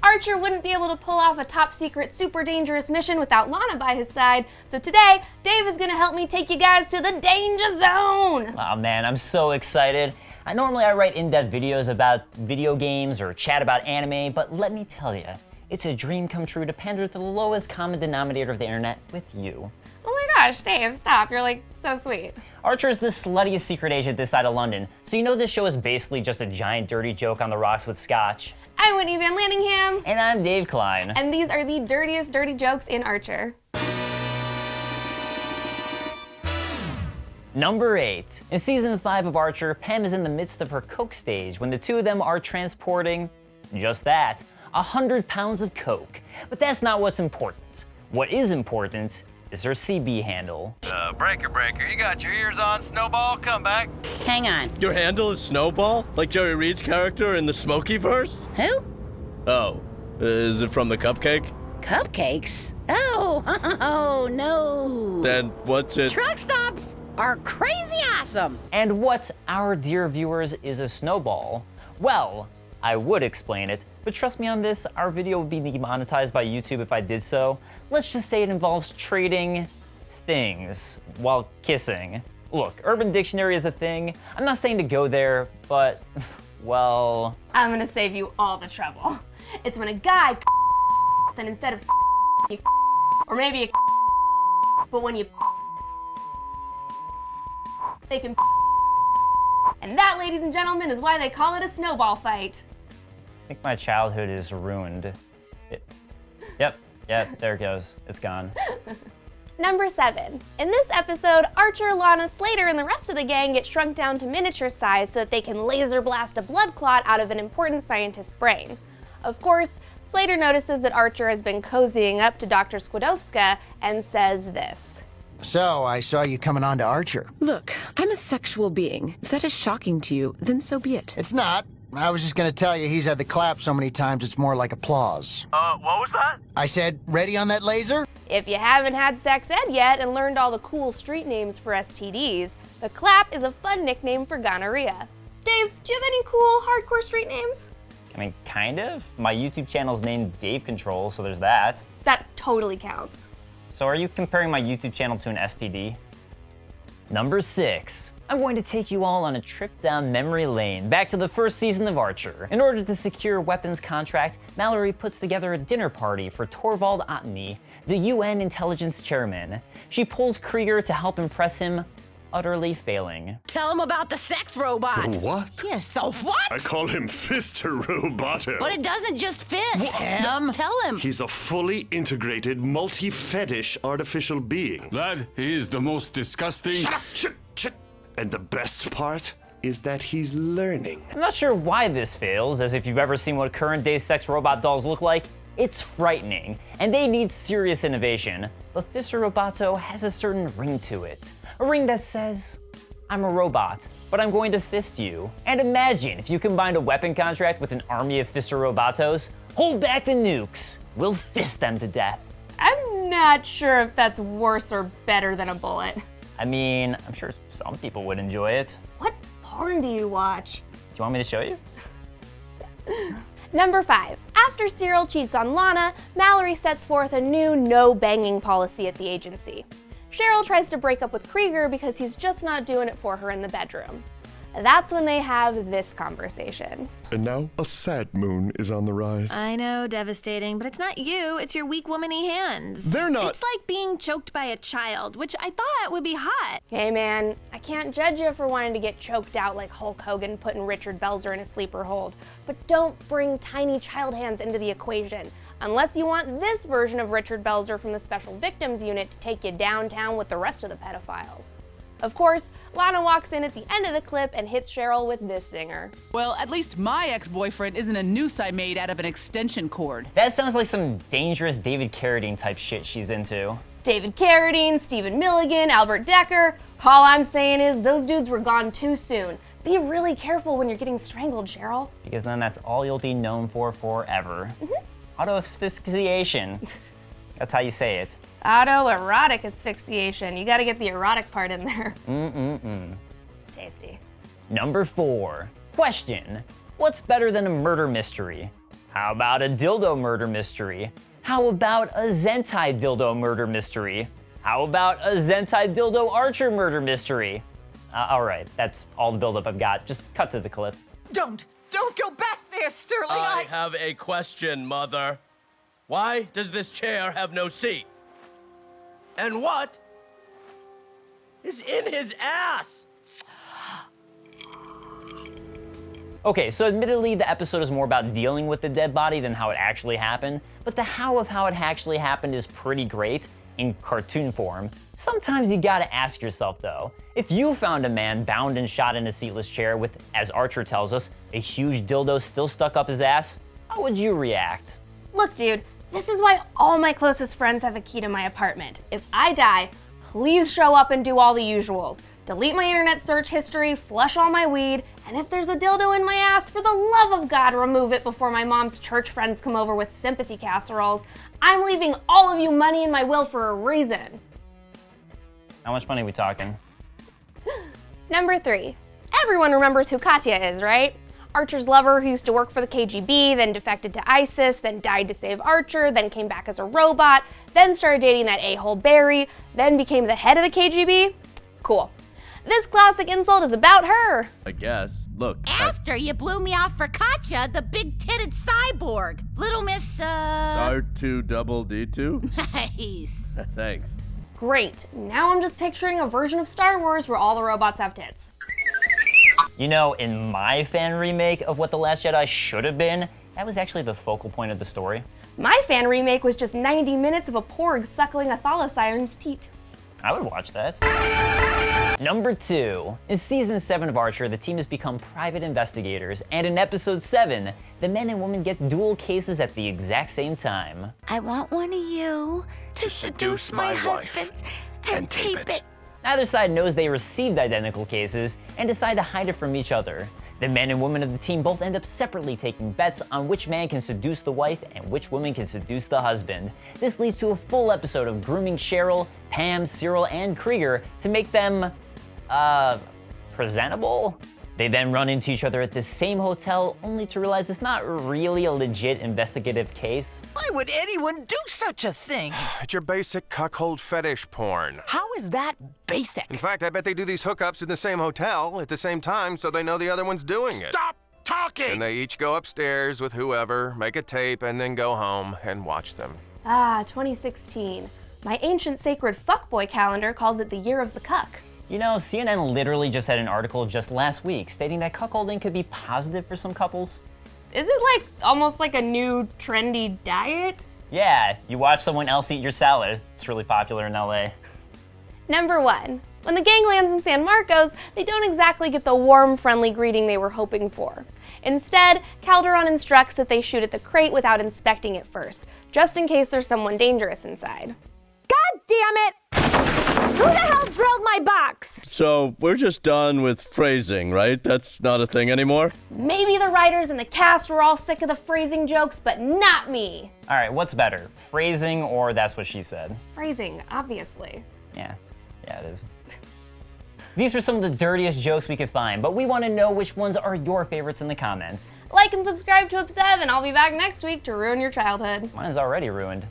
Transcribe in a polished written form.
Archer wouldn't be able to pull off a top secret, super dangerous mission without Lana by his side, so today, Dave is gonna help me take you guys to the danger zone! Oh man, I'm so excited. Normally I write in-depth videos about video games or chat about anime, but let me tell you, it's a dream come true to pander to the lowest common denominator of the internet with you. Oh my gosh, Dave, stop, you're like so sweet. Archer's the sluttiest secret agent this side of London, so you know this show is basically just a giant dirty joke on the rocks with scotch. I'm Whitney Van Landingham. And I'm Dave Klein. And these are the dirtiest dirty jokes in Archer. Number 8. In season 5 of Archer, Pam is in the midst of her coke stage when the two of them are transporting, just that, 100 pounds of coke. But that's not what's important. What is important is her CB handle. Breaker, you got your ears on, Snowball, come back. Hang on. Your handle is Snowball? Like Jerry Reed's character in the Smokeyverse? Who? Oh, is it from the cupcake? Cupcakes? Oh, no. Then what's it? Truck stops are crazy awesome. And what, our dear viewers, is a snowball? Well, I would explain it, but trust me on this, our video would be demonetized by YouTube if I did so. Let's just say it involves trading things while kissing. Look, Urban Dictionary is a thing. I'm not saying to go there, but, well... I'm gonna save you all the trouble. It's when a guy then instead of you or maybe a but when you they can and that, ladies and gentlemen, is why they call it a snowball fight. I think my childhood is ruined. Yep, there it goes. It's gone. Number 7. In this episode, Archer, Lana, Slater, and the rest of the gang get shrunk down to miniature size so that they can laser blast a blood clot out of an important scientist's brain. Of course, Slater notices that Archer has been cozying up to Dr. Skłodowska and says this. So, I saw you coming on to Archer. Look, I'm a sexual being. If that is shocking to you, then so be it. It's not. I was just gonna tell you he's had the clap so many times it's more like applause. What was that? I said, ready on that laser? If you haven't had sex ed yet and learned all the cool street names for STDs, the clap is a fun nickname for gonorrhea. Dave, do you have any cool hardcore street names? I mean, kind of. My YouTube channel's named Dave Control, so there's that. That totally counts. So are you comparing my YouTube channel to an STD? Number 6. I'm going to take you all on a trip down memory lane, back to the first season of Archer. In order to secure a weapons contract, Mallory puts together a dinner party for Torvald Otany, the UN intelligence chairman. She pulls Krieger to help impress him, utterly failing. Tell him about the sex robot. The what? Yes, the what? I call him Fister Roboto. But it doesn't just fist him. Tell him. He's a fully integrated, multi-fetish artificial being. That is the most disgusting... Shut up! Shut! And the best part is that he's learning. I'm not sure why this fails, as if you've ever seen what current day sex robot dolls look like, it's frightening, and they need serious innovation. But Fister Roboto has a certain ring to it. A ring that says, I'm a robot, but I'm going to fist you. And imagine if you combined a weapon contract with an army of Fister Robotos. Hold back the nukes. We'll fist them to death. I'm not sure if that's worse or better than a bullet. I mean, I'm sure some people would enjoy it. What porn do you watch? Do you want me to show you? Number 5. After Cyril cheats on Lana, Mallory sets forth a new no-banging policy at the agency. Cheryl tries to break up with Krieger because he's just not doing it for her in the bedroom. That's when they have this conversation. And now, a sad moon is on the rise. I know, devastating, but it's not you, it's your weak womany hands. They're not- It's like being choked by a child, which I thought would be hot. Hey man, I can't judge you for wanting to get choked out like Hulk Hogan putting Richard Belzer in a sleeper hold, but don't bring tiny child hands into the equation. Unless you want this version of Richard Belzer from the Special Victims Unit to take you downtown with the rest of the pedophiles. Of course, Lana walks in at the end of the clip and hits Cheryl with this zinger. Well, at least my ex-boyfriend isn't a noose I made out of an extension cord. That sounds like some dangerous David Carradine type shit she's into. David Carradine, Stephen Milligan, Albert Decker. All I'm saying is those dudes were gone too soon. Be really careful when you're getting strangled, Cheryl. Because then that's all you'll be known for forever. Auto asphyxiation. That's how you say it. Autoerotic asphyxiation. You gotta get the erotic part in there. Tasty. Number 4. Question. What's better than a murder mystery? How about a dildo murder mystery? How about a Zentai dildo murder mystery? How about a Zentai dildo archer murder mystery? All right, that's all the buildup I've got. Just cut to the clip. Don't go back there, Sterling. I have a question, Mother. Why does this chair have no seat? And what is in his ass? Okay, so admittedly, the episode is more about dealing with the dead body than how it actually happened, but the how of how it actually happened is pretty great in cartoon form. Sometimes you gotta ask yourself though, if you found a man bound and shot in a seatless chair with, as Archer tells us, a huge dildo still stuck up his ass, how would you react? Look, dude, this is why all my closest friends have a key to my apartment. If I die, please show up and do all the usuals. Delete my internet search history, flush all my weed, and if there's a dildo in my ass, for the love of God, remove it before my mom's church friends come over with sympathy casseroles. I'm leaving all of you money in my will for a reason. How much money are we talking? Number 3. Everyone remembers who Katya is, right? Archer's lover who used to work for the KGB, then defected to ISIS, then died to save Archer, then came back as a robot, then started dating that a-hole Barry, then became the head of the KGB? Cool. This classic insult is about her. I guess. Look. After you blew me off for Katya, the big-titted cyborg. Little Miss, R2-D2? Nice. Thanks. Great. Now I'm just picturing a version of Star Wars where all the robots have tits. You know, in my fan remake of What the Last Jedi should have been, that was actually the focal point of the story. My fan remake was just 90 minutes of a porg suckling a thalassiren's teat. I would watch that. Number 2. In season 7 of Archer, the team has become private investigators, and in episode 7, the men and women get dual cases at the exact same time. I want one of you to seduce my husband and tape it. Neither side knows they received identical cases and decide to hide it from each other. The men and women of the team both end up separately taking bets on which man can seduce the wife and which woman can seduce the husband. This leads to a full episode of grooming Cheryl, Pam, Cyril, and Krieger to make them, presentable? They then run into each other at the same hotel, only to realize it's not really a legit investigative case. Why would anyone do such a thing? It's your basic cuckold fetish porn. How is that basic? In fact, I bet they do these hookups in the same hotel at the same time so they know the other one's doing it. Stop talking! And they each go upstairs with whoever, make a tape, and then go home and watch them. 2016. My ancient sacred fuckboy calendar calls it the year of the cuck. You know, CNN literally just had an article just last week stating that cuckolding could be positive for some couples. Is it like almost like a new trendy diet? Yeah, you watch someone else eat your salad. It's really popular in LA. Number 1. When the gang lands in San Marcos, they don't exactly get the warm, friendly greeting they were hoping for. Instead, Calderon instructs that they shoot at the crate without inspecting it first, just in case there's someone dangerous inside. God damn it! Who the hell drilled my box? So, we're just done with phrasing, right? That's not a thing anymore? Maybe the writers and the cast were all sick of the phrasing jokes, but not me. All right, what's better, phrasing or that's what she said? Phrasing, obviously. Yeah, it is. These were some of the dirtiest jokes we could find, but we want to know which ones are your favorites in the comments. Like and subscribe to Up7. I'll be back next week to ruin your childhood. Mine is already ruined.